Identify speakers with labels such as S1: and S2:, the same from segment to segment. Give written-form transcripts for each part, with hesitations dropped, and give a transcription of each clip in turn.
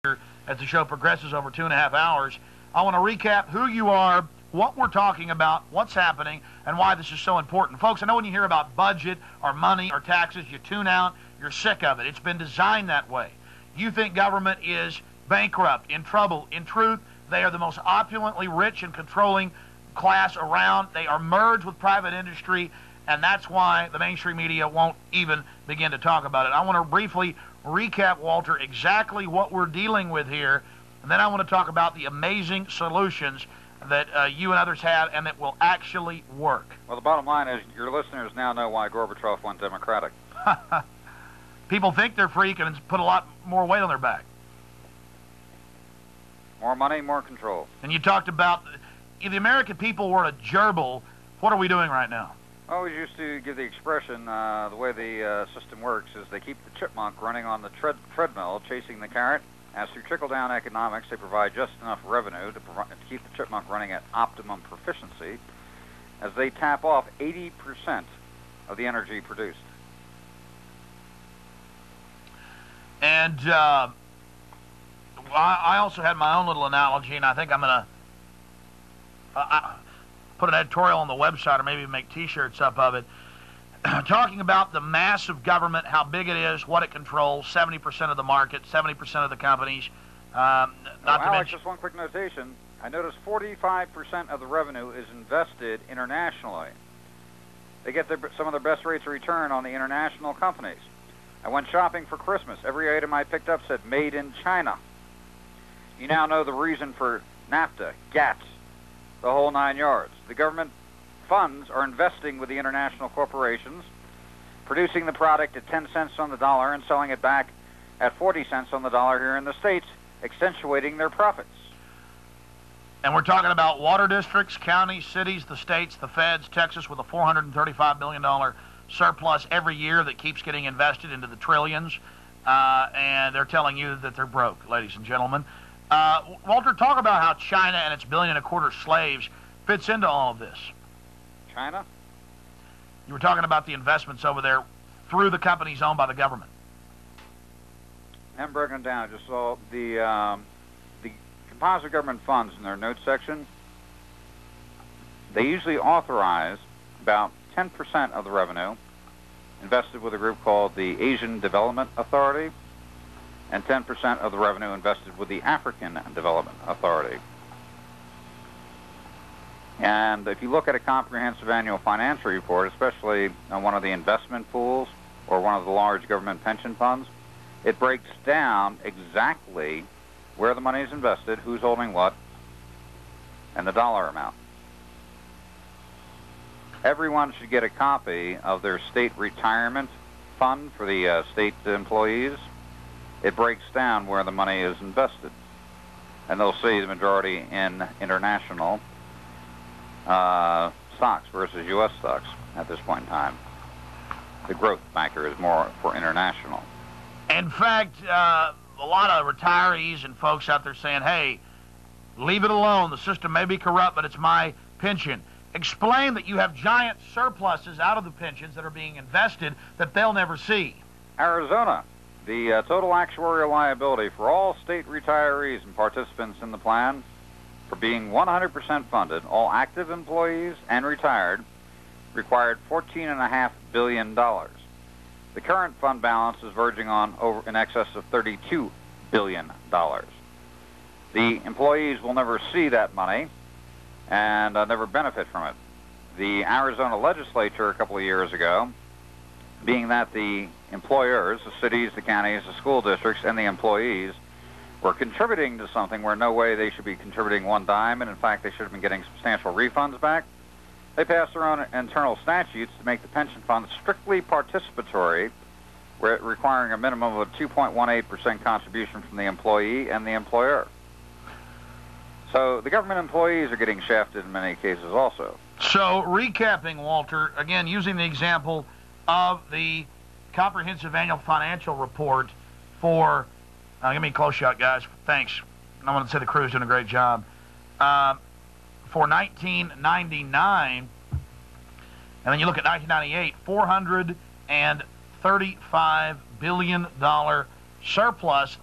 S1: as the show progresses over 2.5 hours. I want to recap who you are, what we're talking about, what's happening, and why this is so important. Folks, I know when you hear about budget or money or taxes, you tune out, you're sick of it. It's been designed that way. You think government is bankrupt, in trouble. In truth, they are the most opulently rich and controlling class around. They are merged with private industry, and that's why the mainstream media won't even begin to talk about it. I want to briefly recap, Walter, exactly what we're dealing with here, and then I want to talk about the amazing solutions that you and others have and that will actually work.
S2: Well, the bottom line is your listeners now know why Gorbachev went Democratic.
S1: People think they're free and put a lot more weight on their back.
S2: More money, more control.
S1: And you talked about if the American people were a gerbil, what are we doing right now?
S2: I always used to give the expression, the way the system works is they keep the chipmunk running on the treadmill, chasing the carrot. As through trickle-down economics, they provide just enough revenue to keep the chipmunk running at optimum proficiency as they tap off 80% of the energy produced.
S1: And I also had my own little analogy, and I think I'm going to put an editorial on the website or maybe make T-shirts up of it, talking about the massive government, how big it is, what it controls, 70% of the market, 70% of the companies.
S2: Alex, just one quick notation. I noticed 45% of the revenue is invested internationally. They get some of their best rates of return on the international companies. I went shopping for Christmas. Every item I picked up said made in China. You now know the reason for NAFTA, GATT, the whole 9 yards. The government funds are investing with the international corporations, producing the product at 10 cents on the dollar and selling it back at 40 cents on the dollar here in the States, accentuating their profits.
S1: And we're talking about water districts, counties, cities, the states, the feds, Texas with a $435 billion surplus every year that keeps getting invested into the trillions, and they're telling you that they're broke, ladies and gentlemen. Walter, talk about how China and its 1.25 billion slaves fits into all of this.
S2: China?
S1: You were talking about the investments over there through the companies owned by the government.
S2: I'm breaking it down. I just saw the composite government funds in their notes section. They usually authorize about 10% of the revenue invested with a group called the Asian Development Authority, and 10% of the revenue invested with the African Development Authority. And if you look at a comprehensive annual financial report, especially on one of the investment pools or one of the large government pension funds, it breaks down exactly where the money is invested, who's holding what, and the dollar amount. Everyone should get a copy of their state retirement fund for the state employees. It breaks down where the money is invested. And they'll see the majority in international stocks versus U.S. stocks at this point in time. The growth factor is more for international.
S1: In fact, a lot of retirees and folks out there saying, hey, leave it alone. The system may be corrupt, but it's my pension. Explain that you have giant surpluses out of the pensions that are being invested that they'll never see.
S2: Arizona, the total actuarial liability for all state retirees and participants in the plan for being 100% funded, all active employees and retired, required $14.5 billion. The current fund balance is verging on over in excess of $32 billion. The employees will never see that money and never benefit from it. The Arizona legislature a couple of years ago, being that the employers, the cities, the counties, the school districts, and the employees were contributing to something where no way they should be contributing one dime, and in fact they should have been getting substantial refunds back, they passed their own internal statutes to make the pension fund strictly participatory, requiring a minimum of a 2.18% contribution from the employee and the employer. So the government employees are getting shafted in many cases also.
S1: So recapping, Walter, again, using the example of the comprehensive annual financial report for, give me a close shot, guys. Thanks. I want to say the crew's doing a great job. For 1999, and then you look at 1998, $435 billion surplus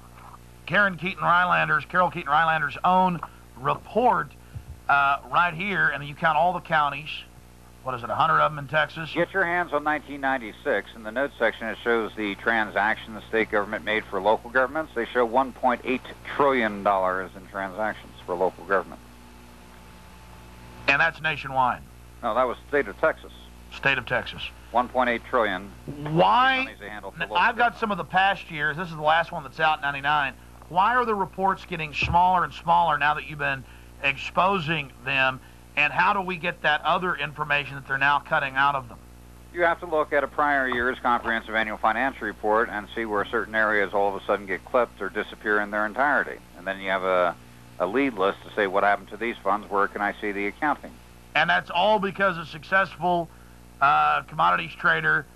S1: Carol Keaton Rylander's own report right here, and you count all the counties. What is it, 100 of them in Texas?
S2: Get your hands on 1996. In the notes section, it shows the transaction the state government made for local governments. They show $1.8 trillion in transactions for local government.
S1: And that's nationwide.
S2: No, that was state of Texas.
S1: State of Texas.
S2: 1.8 trillion.
S1: Why? I've got some of the past years. This is the last one that's out, 99. Why are the reports getting smaller and smaller now that you've been exposing them? And how do we get that other information that they're now cutting out of them?
S2: You have to look at a prior year's comprehensive annual financial report and see where certain areas all of a sudden get clipped or disappear in their entirety. And then you have a lead list to say what happened to these funds, where can I see the accounting?
S1: And that's all because a successful commodities trader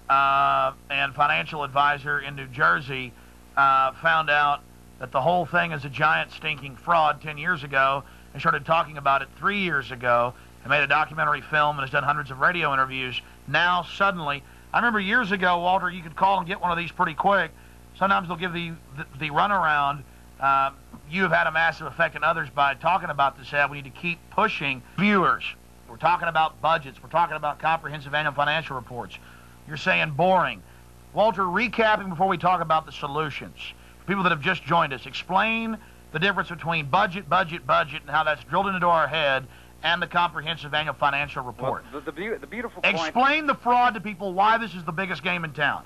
S1: and financial advisor in New Jersey found out that the whole thing is a giant stinking fraud 10 years ago and started talking about it 3 years ago and made a documentary film and has done hundreds of radio interviews. Now, suddenly, I remember years ago, Walter, you could call and get one of these pretty quick. Sometimes they'll give the runaround. You have had a massive effect on others by talking about this ad. We need to keep pushing viewers. We're talking about budgets. We're talking about comprehensive annual financial reports. You're saying boring. Walter, recapping before we talk about the solutions. For people that have just joined us, explain the difference between budget, and how that's drilled into our head, and the comprehensive annual financial report.
S2: Well, the beautiful point...
S1: Explain the fraud to people, why this is the biggest game in town.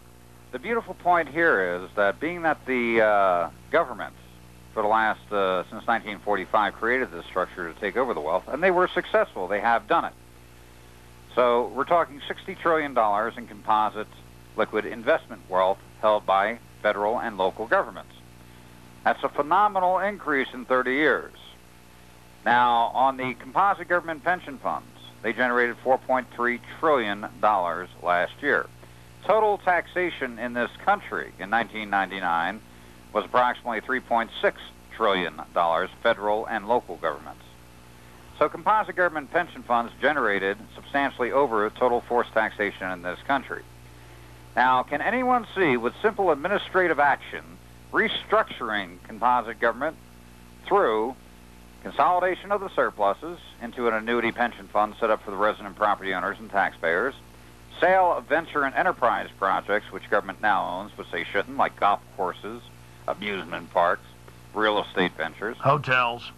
S2: The beautiful point here is that being that the government, for the last, since 1945, created this structure to take over the wealth, and they were successful. They have done it. So we're talking $60 trillion in composite liquid investment wealth held by federal and local governments. That's a phenomenal increase in 30 years. Now, on the composite government pension funds, they generated $4.3 trillion last year. Total taxation in this country in 1999 was approximately $3.6 trillion, federal and local governments. So composite government pension funds generated substantially over total forced taxation in this country. Now, can anyone see, with simple administrative action, restructuring composite government through consolidation of the surpluses into an annuity pension fund set up for the resident property owners and taxpayers, sale of venture and enterprise projects, which government now owns, but they shouldn't, like golf courses, amusement parks, real estate ventures.
S1: Hotels.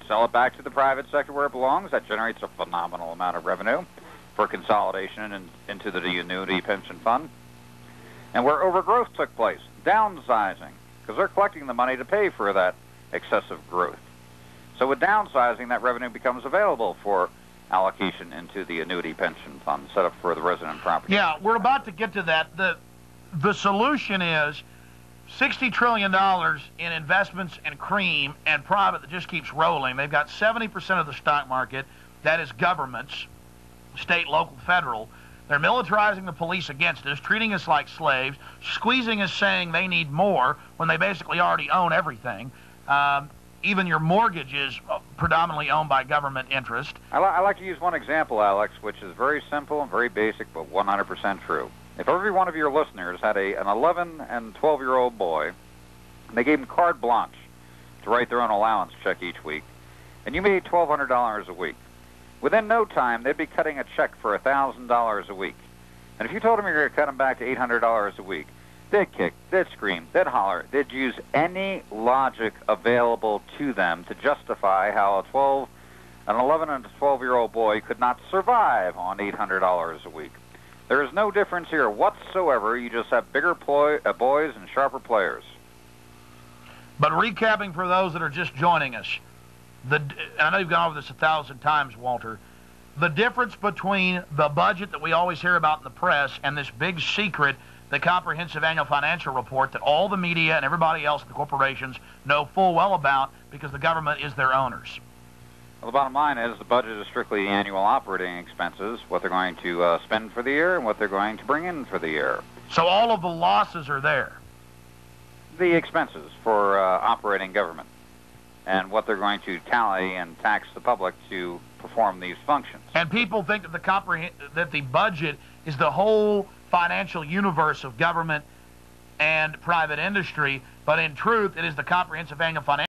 S2: Sell it back to the private sector where it belongs. That generates a phenomenal amount of revenue for consolidation and into the annuity pension fund. And where overgrowth took place, downsizing, because they're collecting the money to pay for that excessive growth. So with downsizing, that revenue becomes available for allocation into the annuity pension fund set up for the resident property.
S1: Yeah, we're about to get to that. The solution is $60 trillion in investments and cream and private that just keeps rolling. They've got 70% of the stock market. That is governments, state, local, federal. They're militarizing the police against us, treating us like slaves, squeezing us, saying they need more when they basically already own everything. Even your mortgage is predominantly owned by government interest.
S2: I like to use one example, Alex, which is very simple and very basic, but 100% true. If every one of your listeners had an 11 and 12-year-old boy, and they gave him carte blanche to write their own allowance check each week, and you made $1,200 a week, within no time, they'd be cutting a check for $1,000 a week. And if you told them you're going to cut them back to $800 a week, they'd kick, they'd scream, they'd holler, they'd use any logic available to them to justify how an 11 and 12-year-old boy could not survive on $800 a week. There is no difference here whatsoever. You just have bigger boys and sharper players.
S1: But recapping for those that are just joining us, I know you've gone over this 1,000 times, Walter, the difference between the budget that we always hear about in the press and this big secret, the comprehensive annual financial report that all the media and everybody else, the corporations, know full well about because the government is their owners.
S2: Well, the bottom line is the budget is strictly annual operating expenses, what they're going to spend for the year and what they're going to bring in for the year.
S1: So all of the losses are there?
S2: The expenses for operating government and what they're going to tally and tax the public to perform these functions.
S1: And people think that the budget is the whole financial universe of government and private industry. but in truth, it is the comprehensive annual financial